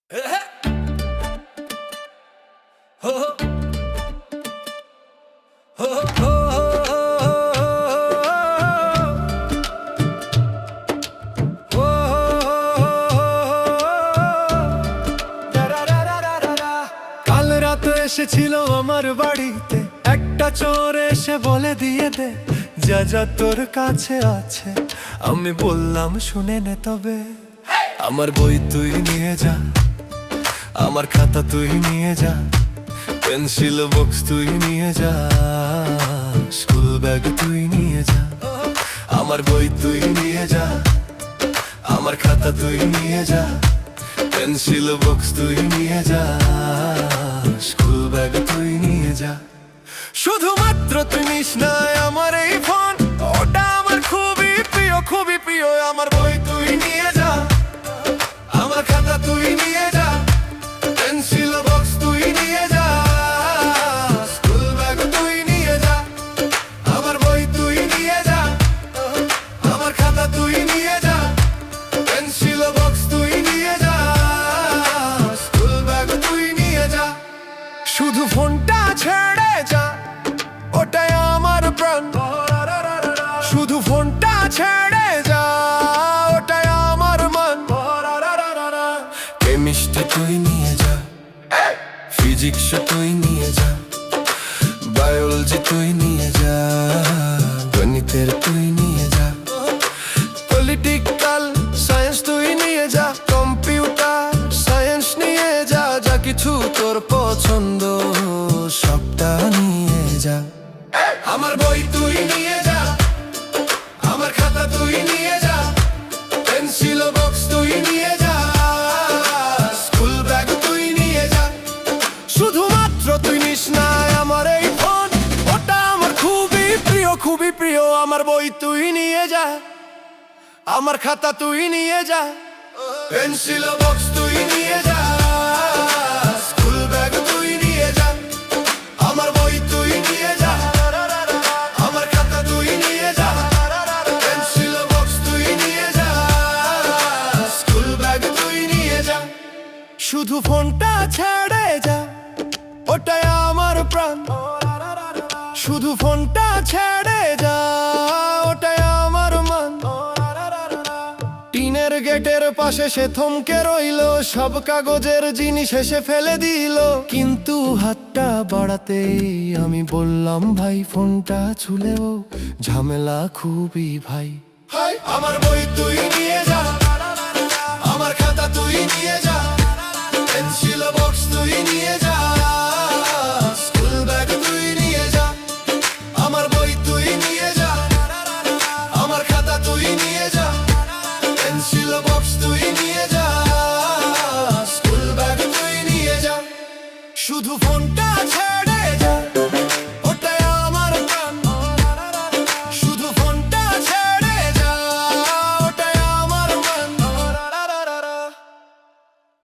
কাল রাতে এসেছিল আমার বাড়িতে একটা চোর, এসে বলে দিয়ে দে যা যা তোর কাছে আছে। আমি বললাম শুনে নে তবে, আমার বই তুই নিয়ে যা, আমার খাতা তুই নিয়ে যা, পেন্সিল বক্স তুই নিয়ে যা, স্কুল ব্যাগ তুই নিয়ে যা। আমার বই তুই নিয়ে যা, আমার খাতা তুই নিয়ে যা, পেন্সিল বক্স তুই নিয়ে যা, স্কুল ব্যাগ তুই নিয়ে যা। শুধুমাত্র তুই নিস না আমার এই ফোন, ওটা আমার খুবই প্রিয়, খুবই প্রিয়। আমার বই তুই নিয়ে যা, আমার খাতা তুই নিয়ে যা, পেন্সিল বক্স তুই নিয়ে যা, স্কুল ব্যাগ তুই নিয়ে যা। আমার বই তুই নিয়ে যা, আমার খাতা তুই নিয়ে যা, পেন্সিল বক্স তুই নিয়ে যা, স্কুল ব্যাগ তুই নিয়ে যা। শুধু ফোনটা ছেড়ে যা, ওটাই আমার প্রাণ। শুধু ফোনটা ছেড়ে যা, ওটাই আমার মন। কেমিস্ট্রি তুই নিয়ে যা, ফিজিক্স তুই নিয়ে যা, বায়োলজি তুই নিয়ে যা, গণিতের তুই নিয়ে যা, পলিটিক্যাল সায়েন্স তুই নিয়ে যা, কম্পিউটার সায়েন্স নিয়ে যা। যা কিছু তোর পছন্দ সবটা নিয়ে যা। আমার বই তুই নিয়ে যা, আমার খাতা তুই নিয়ে যা, পেন্সিল বক্স তুই নিয়ে যা, স্কুল ব্যাগ তুই নিয়ে যা। শুধুমাত্র তুই নিস না আমার এই ফোন, ওটা আমার খুবই প্রিয়, খুবই প্রিয়। আমার বই তুই নিয়ে যা, আমার খাতা তুই নিয়ে যা, পেন্সিল বক্স তুই নিয়ে যা, স্কুল ব্যাগ তুই নিয়ে যা। আমার বই তুই নিয়ে যা, আমার খাতা তুই নিয়ে যা, পেন্সিল বক্স তুই নিয়ে যা, স্কুল ব্যাগ তুই নিয়ে যা। শুধু ফোনটা ছেড়ে যা, ওটাই আমার প্রাণ। শুধু ফোনটা ছেড়ে যা, ওটাই আমার মন। টিনের গেটের পাশে সে থমকে রইলো, সব কাগজের জিনিস এসে ফেলে দিল। কিন্তু হাতটা বাড়াতেই আমি বললাম ভাই ফোনটা ছুলেও ঝামেলা খুবই ভাই। আমার বই তুই নিয়ে যা, আমার খাতা তুই নিয়ে যা,